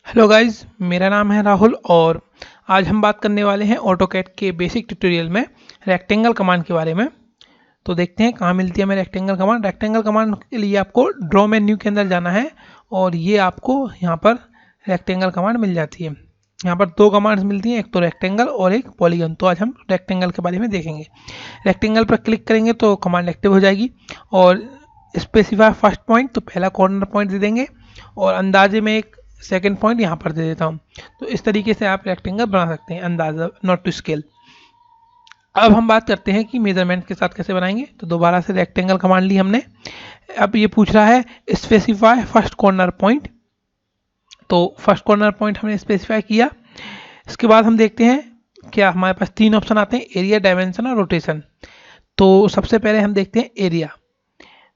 Hello guys, मेरा नाम है राहुल और आज हम बात करने वाले हैं ऑटोकैड के बेसिक ट्यूटोरियल में रेक्टेंगल कमांड के बारे में। तो देखते हैं कहाँ मिलती है हमें रेक्टेंगल कमांड। रेक्टेंगल कमांड के लिए आपको ड्रॉ मेन्यू के अंदर जाना है और ये आपको यहाँ पर रेक्टेंगल कमांड मिल जाती है। यहाँ पर दो कमांड्स मिलती हैं, एक तो रेक्टेंगल और एक पॉलीगन। तो आज हम रेक्टेंगल के बारे में देखेंगे। रेक्टेंगल पर क्लिक करेंगे तो कमांड एक्टिव हो जाएगी और स्पेसिफाई फर्स्ट पॉइंट, तो पहला कॉर्नर पॉइंट दे देंगे और अंदाजे में एक सेकंड पॉइंट यहाँ पर दे देता हूँ। तो इस तरीके से आप रेक्टेंगल बना सकते हैं, अंदाजा नॉट टू स्केल। अब हम बात करते हैं कि मेजरमेंट के साथ कैसे बनाएंगे। तो दोबारा से रेक्टेंगल कमांड ली हमने। अब ये पूछ रहा है स्पेसिफाई फर्स्ट कॉर्नर पॉइंट, तो फर्स्ट कॉर्नर पॉइंट हमने स्पेसिफाई किया। इसके बाद हम देखते हैं क्या हमारे पास तीन ऑप्शन आते हैं, एरिया, डायमेंशन और रोटेशन। तो सबसे पहले हम देखते हैं एरिया।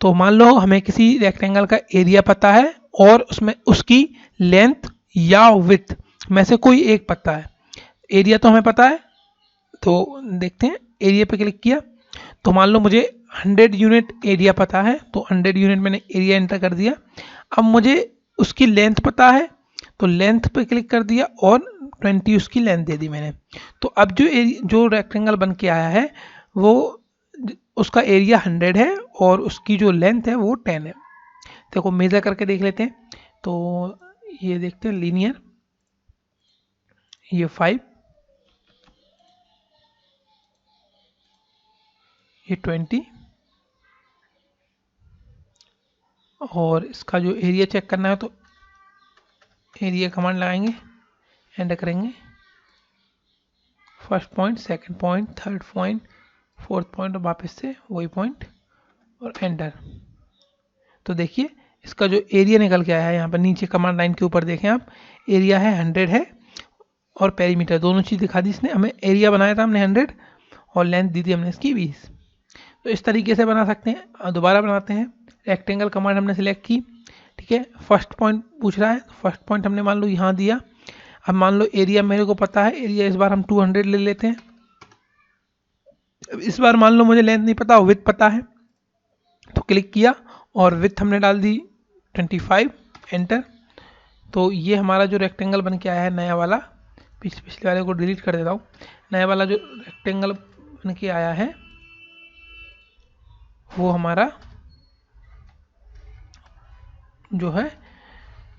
तो मान लो हमें किसी रेक्टेंगल का एरिया पता है और उसमें उसकी लेंथ या विड्थ में से कोई एक पता है। एरिया तो हमें पता है, तो देखते हैं। एरिया पे क्लिक किया तो मान लो मुझे 100 यूनिट एरिया पता है, तो 100 यूनिट मैंने एरिया एंटर कर दिया। अब मुझे उसकी लेंथ पता है, तो लेंथ पे क्लिक कर दिया और 20 उसकी लेंथ दे दी मैंने। तो अब जो रेक्टेंगल बन के आया है वो उसका एरिया 100 है और उसकी जो लेंथ है वो 10 है। देखो मेजर करके देख लेते हैं। तो ये देखते हैं लीनियर, ये 5, ये 20 और इसका जो एरिया चेक करना है तो एरिया कमांड लगाएंगे, एंटर करेंगे। First point, second point, third point, fourth point और वापस से वही पॉइंट और एंटर। तो देखिए इसका जो एरिया निकल के आया है यहाँ पर नीचे कमांड लाइन के ऊपर देखें आप, एरिया है 100 है और पेरीमीटर दोनों चीज़ दिखा दी इसने। हमें एरिया बनाया था हमने 100 और लेंथ दी थी हमने इसकी 20। तो इस तरीके से बना सकते हैं। दोबारा बनाते हैं। रेक्टेंगल कमांड हमने सेलेक्ट की, ठीक है। फर्स्ट पॉइंट पूछ रहा है, फर्स्ट पॉइंट हमने मान लो यहाँ दिया। अब मान लो एरिया मेरे को पता है, एरिया इस बार हम 200 ले लेते हैं। इस बार मान लो मुझे लेंथ नहीं पता, विड्थ पता है, तो क्लिक किया और विड्थ हमने डाल दी 25, एंटर। तो ये हमारा जो रेक्टेंगल बन के आया है नया वाला, पिछले वाले को डिलीट कर देता हूँ। नया वाला जो रेक्टेंगल बन के आया है वो हमारा जो है,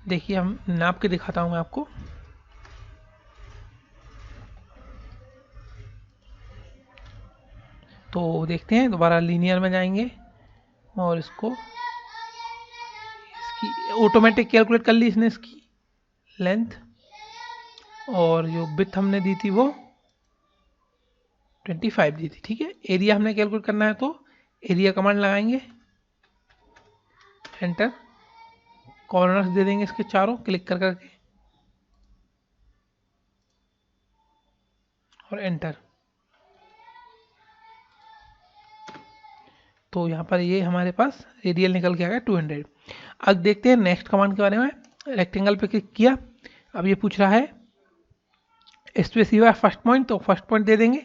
देखिए हम नाप के दिखाता हूँ मैं आपको। तो देखते हैं, दोबारा लीनियर में जाएंगे और इसकी ऑटोमेटिक कैलकुलेट कर ली इसने इसकी लेंथ, और जो विड्थ हमने दी थी वो 25 दी थी, ठीक है। एरिया हमने कैलकुलेट करना है तो एरिया कमांड लगाएंगे, एंटर। कॉर्नर्स दे देंगे इसके चारों क्लिक कर करके और एंटर। तो यहाँ पर ये हमारे पास रेडियल निकल के आ गया 200। अब देखते हैं नेक्स्ट कमांड के बारे में। रेक्टेंगल पे क्लिक किया, अब ये पूछ रहा है स्पेसिफाई फर्स्ट पॉइंट, तो फर्स्ट पॉइंट दे देंगे।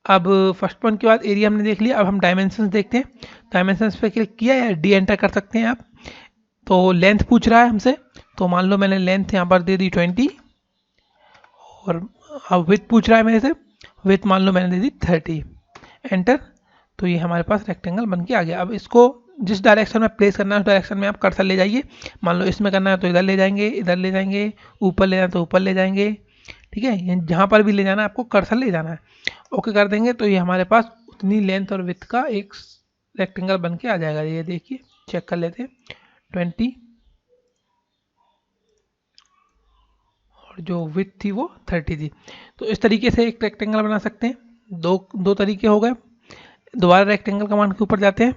अब फर्स्ट पॉइंट के बाद एरिया हमने देख लिया। अब हम डायमेंशंस देखते हैं। डायमेंशंस पे क्लिक किया या डी एंटर कर सकते हैं आप। तो लेंथ पूछ रहा है हमसे, तो मान लो मैंने लेंथ यहाँ पर दे दी 20 और अब विड्थ पूछ रहा है मेरे से, विड्थ मान लो मैंने दे दी 30, एंटर। तो ये हमारे पास रेक्टेंगल बन के आ गया। अब इसको जिस डायरेक्शन में प्लेस करना है उस डायरेक्शन में आप कर्सर ले जाइए। मान लो इसमें करना है तो इधर ले जाएंगे, इधर ले जाएंगे, ऊपर ले जाना तो ऊपर ले जाएंगे, ठीक है। जहाँ पर भी ले जाना है आपको कर्सर ले जाना है। ओके कर देंगे तो ये हमारे पास उतनी लेंथ और विड्थ का एक रेक्टेंगल बन के आ जाएगा। ये देखिए चेक कर लेते हैं, 20 और जो विड्थ थी वो 30 थी। तो इस तरीके से एक रेक्टेंगल बना सकते हैं। दो तरीके हो गए। दोबारा रेक्टेंगल कमांड के ऊपर जाते हैं,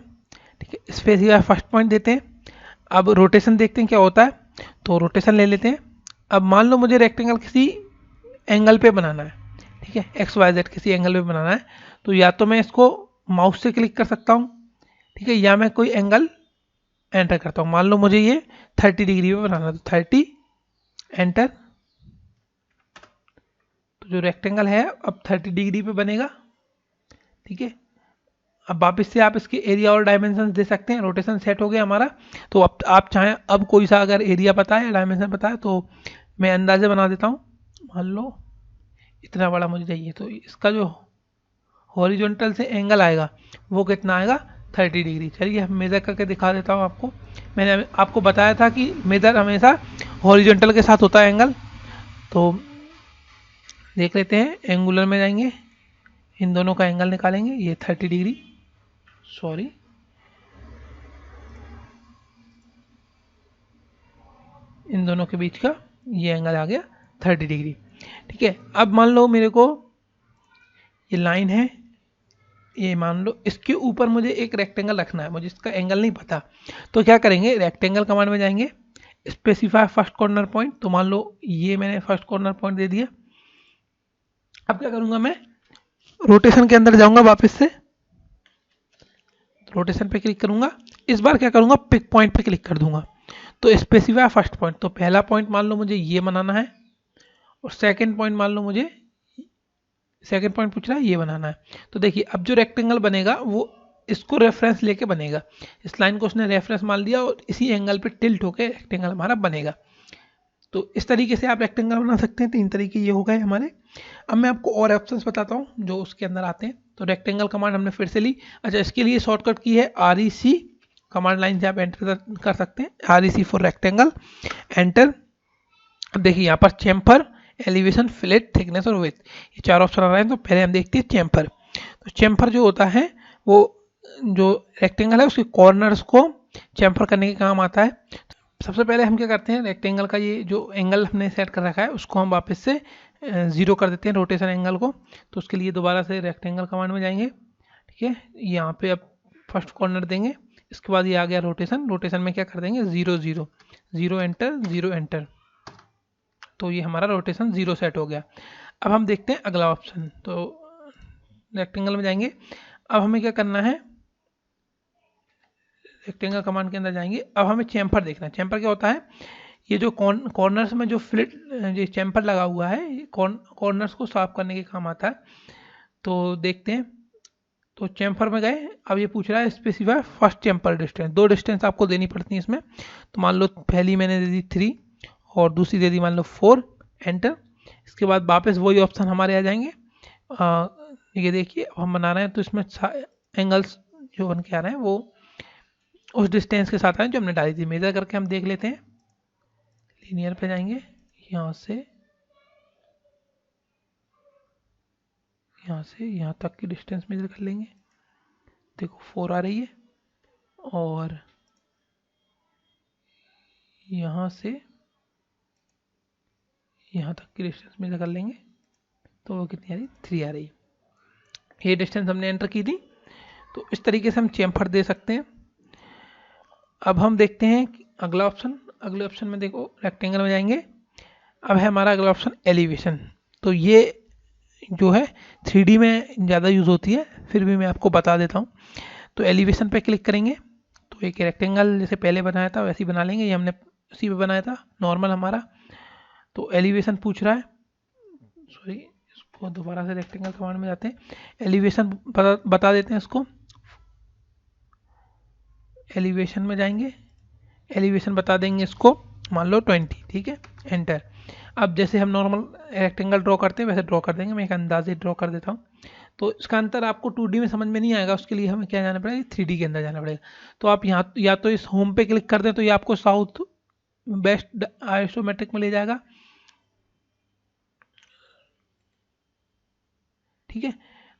ठीक है। स्पेसिफाई फर्स्ट पॉइंट देते हैं। अब रोटेशन देखते हैं क्या होता है, तो रोटेशन ले लेते हैं। अब मान लो मुझे रेक्टेंगल किसी एंगल पे बनाना है, ठीक है, XYZ किसी एंगल पे बनाना है। तो या तो मैं इसको माउस से क्लिक कर सकता हूँ, ठीक है, या मैं कोई एंगल एंटर करता हूँ। मान लो मुझे ये 30 डिग्री पे बनाना है, तो 30, एंटर। तो जो रेक्टेंगल है अब 30 डिग्री पे बनेगा, ठीक है। अब वापस से आप इसके एरिया और डायमेंशन दे सकते हैं। रोटेशन सेट हो गया हमारा। तो अब आप चाहें अब कोई सा अगर एरिया पता है या डायमेंशन पता है तो मैं अंदाजे बना देता हूँ, मान लो इतना बड़ा मुझे चाहिए, तो इसका जो हॉरिजॉन्टल से एंगल आएगा वो कितना आएगा 30 डिग्री। चलिए हम मेज़र करके दिखा देता हूँ आपको। मैंने आपको बताया था कि मेज़र हमेशा हॉरिजॉन्टल के साथ होता है एंगल। तो देख लेते हैं, एंगुलर में जाएंगे, इन दोनों का एंगल निकालेंगे, ये 30 डिग्री, सॉरी इन दोनों के बीच का ये एंगल आ गया 30 डिग्री। ठीक है, अब मान लो मेरे को ये लाइन है, ये मान लो इसके ऊपर मुझे एक रेक्टेंगल रखना है, मुझे इसका एंगल नहीं पता, तो क्या करेंगे, रेक्टेंगल कमांड में जाएंगे, स्पेसिफाई फर्स्ट कॉर्नर पॉइंट। तो मान लो ये मैंने फर्स्ट कॉर्नर पॉइंट दे दिया। अब क्या करूंगा, मैं रोटेशन के अंदर जाऊंगा, वापस से रोटेशन पे क्लिक करूंगा, इस बार क्या करूंगा, पिक पॉइंट पे क्लिक कर दूंगा। तो स्पेसिफाई फर्स्ट पॉइंट, तो पहला पॉइंट मान लो मुझे ये बनाना है, और सेकंड पॉइंट मान लो मुझे, सेकंड पॉइंट पूछ रहा है ये बनाना है। तो देखिए अब जो रेक्टेंगल बनेगा वो इसको रेफरेंस लेके बनेगा, इस लाइन को उसने रेफरेंस मान लिया और इसी एंगल पे टिल्ट होके रेक्टेंगल हमारा बनेगा। तो इस तरीके से आप रेक्टेंगल बना सकते हैं। 3 तरीके ये हो गए हमारे। अब मैं आपको और ऑप्शंस बताता हूँ जो उसके अंदर आते हैं। तो रेक्टेंगल कमांड हमने फिर से ली। अच्छा, इसके लिए शॉर्टकट की है REC, कमांड लाइन से आप एंटर कर सकते हैं, REC फॉर रेक्टेंगल, एंटर। देखिए यहाँ पर चैम्फर, एलिवेशन, फिलेट, थिकनेस और विड्थ, ये 4 ऑप्शन आ रहे हैं। तो पहले हम देखते हैं चैम्फर। तो चैम्फर जो होता है वो जो रेक्टेंगल है उसके कॉर्नर्स को चैम्फर करने के काम आता है। सबसे पहले हम क्या करते हैं, रेक्टेंगल का ये जो एंगल हमने सेट कर रखा है उसको हम वापस से 0 कर देते हैं, रोटेशन एंगल को। तो उसके लिए दोबारा से रेक्टेंगल कमांड में जाएंगे। ठीक है, यहाँ पे अब फर्स्ट कॉर्नर देंगे, इसके बाद ये आ गया रोटेशन। रोटेशन में क्या कर देंगे, 0 0 0 एंटर, 0 एंटर। तो ये हमारा रोटेशन 0 सेट हो गया। अब हम देखते हैं अगला ऑप्शन। तो रेक्टेंगल में जाएंगे, अब हमें क्या करना है, रेक्टेंगल कमांड के अंदर जाएंगे। अब हमें चैम्फर देखना है। चैम्फर क्या होता है, ये जो कॉर्नर्स में जो फ्लिट जो चैम्फर लगा हुआ है, ये कॉर्नर्स को साफ करने के काम आता है। तो देखते हैं, तो चैम्फर में गए, अब ये पूछ रहा है specify first chamfer distance. 2 distance आपको देनी पड़ती है इसमें। तो मान लो पहली मैंने दे दी 3 और दूसरी दे दी मान लो 4, एंटर। इसके बाद वापस वही ऑप्शन हमारे आ जाएंगे। ये देखिए अब हम बना रहे हैं तो इसमें एंगल्स जो बन के आ रहे हैं वो उस डिस्टेंस के साथ आए जो हमने डाली थी। मेजर करके हम देख लेते हैं, लीनियर पे जाएंगे, यहाँ से यहाँ तक की डिस्टेंस मेजर कर लेंगे। देखो 4 आ रही है, और यहाँ से यहाँ तक की डिस्टेंस मेजर कर लेंगे, तो वो कितनी आ रही है, 3 आ रही है। ये डिस्टेंस हमने एंटर की थी। तो इस तरीके से हम चैम्फर दे सकते हैं। अब हम देखते हैं अगला ऑप्शन। अगले ऑप्शन में देखो, रेक्टेंगल में जाएंगे, अब है हमारा अगला ऑप्शन एलिवेशन। तो ये जो है 3D में ज़्यादा यूज़ होती है, फिर भी मैं आपको बता देता हूँ। तो एलिवेशन पे क्लिक करेंगे, तो एक रेक्टेंगल जैसे पहले बनाया था वैसे ही बना लेंगे। ये हमने उसी पे बनाया था नॉर्मल हमारा। तो एलिवेशन पूछ रहा है, सॉरी इसको दोबारा से रेक्टेंगल कमांड में जाते हैं, एलिवेशन बता देते हैं इसको। एलिवेशन में जाएंगे, एलिवेशन बता देंगे इसको मान लो 20, ठीक है, एंटर। अब जैसे हम नॉर्मल रेक्टेंगल ड्रॉ करते हैं वैसे ड्रॉ कर देंगे। मैं एक अंदाजे ड्रॉ कर देता हूँ। तो इसका अंतर आपको 2D में समझ में नहीं आएगा, उसके लिए हमें क्या जाना पड़ेगा, 3D के अंदर जाना पड़ेगा। तो आप यहाँ या तो इस होम पे क्लिक कर दें तो ये आपको साउथ वेस्ट आइसोमेट्रिक में ले जाएगा, ठीक है।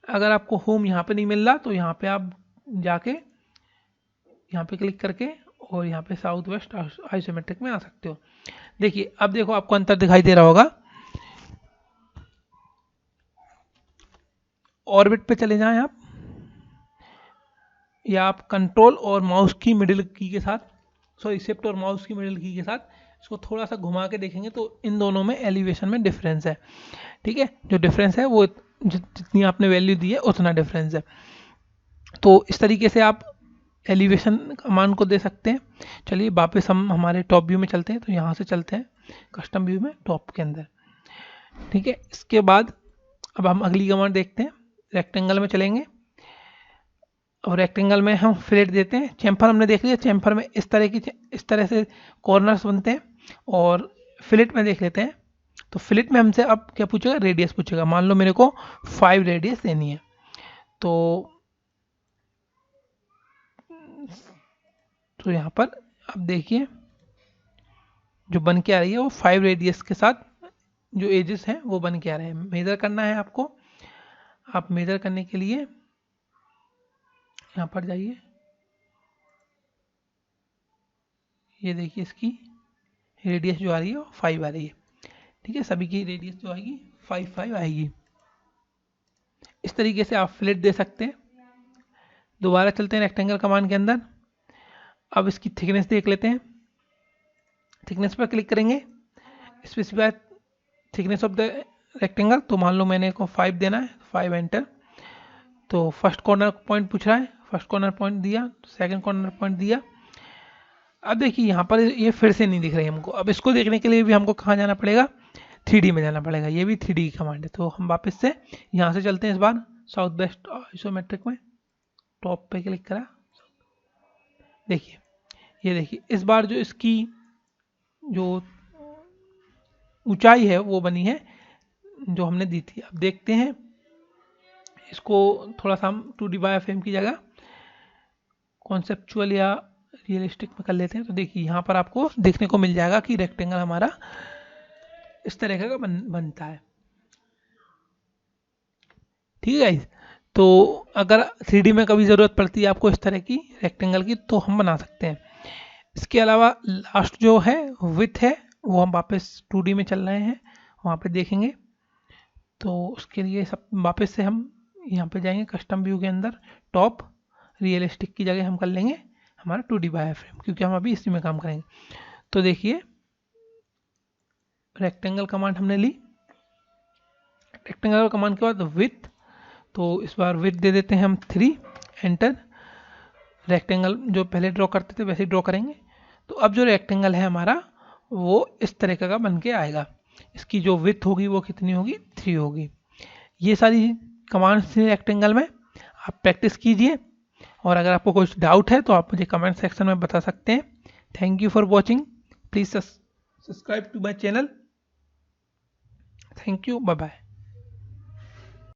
अगर आपको होम यहाँ पे नहीं मिल रहा तो यहाँ पे आप जाके यहाँ पे क्लिक करके और यहाँ पे साउथ वेस्ट आइसोमेट्रिक में आ सकते हो। देखिए अब देखो आपको अंतर दिखाई दे रहा होगा। ऑर्बिट पे चले जाएं आप, या आप कंट्रोल और माउस की मिडिल की के साथ, सॉरी शिफ्ट और माउस की मिडिल की के साथ इसको थोड़ा सा घुमा के देखेंगे तो इन दोनों में एलिवेशन में डिफरेंस है, ठीक है। जो डिफरेंस है वो जितनी आपने वैल्यू दी है उतना डिफरेंस है। तो इस तरीके से आप एलिवेशन कमांड को दे सकते हैं। चलिए वापस हम हमारे टॉप व्यू में चलते हैं। तो यहाँ से चलते हैं कस्टम व्यू में, टॉप के अंदर, ठीक है। इसके बाद अब हम अगली कमांड देखते हैं। रेक्टेंगल में चलेंगे और रेक्टेंगल में हम फिलेट देते हैं। चैम्फर हमने देख लिया, चैम्फर में इस तरह से कॉर्नर्स बनते हैं और फिलेट में देख लेते हैं। तो फिलेट में हमसे अब क्या पूछेगा, रेडियस पूछेगा। मान लो मेरे को 5 रेडियस देनी है, तो यहाँ पर अब देखिए जो बन के आ रही है वो 5 रेडियस के साथ जो एजेस हैं वो बन के आ रहे हैं। मेजर करना है आपको। आप मेजर करने के लिए यहाँ पर जाइए, ये देखिए इसकी रेडियस जो आ रही है वो 5 आ रही है। ठीक है, सभी की रेडियस जो आएगी 5 आएगी। इस तरीके से आप फिलेट दे सकते हैं। दोबारा चलते हैं रेक्टेंगल कमांड के अंदर। अब इसकी थिकनेस देख लेते हैं। थिकनेस पर क्लिक करेंगे, specify thickness of the rectangle. तो मान लो मैंने को 5 देना है, 5 एंटर। तो फर्स्ट कॉर्नर पॉइंट पूछ रहा है, फर्स्ट कॉर्नर पॉइंट दिया, सेकंड कॉर्नर पॉइंट दिया। अब देखिए यहाँ पर ये फिर से नहीं दिख रही हमको। अब इसको देखने के लिए भी हमको कहाँ जाना पड़ेगा, 3D में जाना पड़ेगा। ये भी 3D की कमांड है। तो हम वापस से यहाँ से चलते हैं, इस बार साउथ वेस्ट आइसोमेट्रिक में टॉप पे क्लिक करा। देखिए, ये देखिए इस बार जो इसकी जो ऊंचाई है वो बनी है जो हमने दी थी। अब देखते हैं इसको थोड़ा सा हम 2D बाय फ्रेम की जगह कॉन्सेप्चुअल या रियलिस्टिक में कर लेते हैं। तो देखिए यहाँ पर आपको देखने को मिल जाएगा कि रेक्टेंगल हमारा इस तरह का बनता है। ठीक है, तो अगर 3D में कभी ज़रूरत पड़ती है आपको इस तरह की रेक्टेंगल की, तो हम बना सकते हैं। इसके अलावा लास्ट जो है विथ है, वो हम वापस 2D में चल रहे हैं, वहाँ पे देखेंगे। तो उसके लिए सब वापस से हम यहाँ पे जाएंगे कस्टम व्यू के अंदर, टॉप रियलिस्टिक की जगह हम कर लेंगे हमारा 2D बाय फ्रेम, क्योंकि हम अभी इसी में काम करेंगे। तो देखिए रेक्टेंगल कमांड हमने ली। रेक्टेंगल कमांड के बाद विथ, तो इस बार विथ दे देते हैं हम 3, एंटर। रेक्टेंगल जो पहले ड्रॉ करते थे वैसे ही ड्रॉ करेंगे। तो अब जो रेक्टेंगल है हमारा वो इस तरह का बन के आएगा। इसकी जो विथ होगी वो कितनी होगी, 3 होगी। ये सारी कमांड्स थी रेक्टेंगल में। आप प्रैक्टिस कीजिए, और अगर आपको कुछ डाउट है तो आप मुझे कमेंट सेक्शन में बता सकते हैं। Thank you for watching. Please subscribe to my channel. Thank you, bye bye.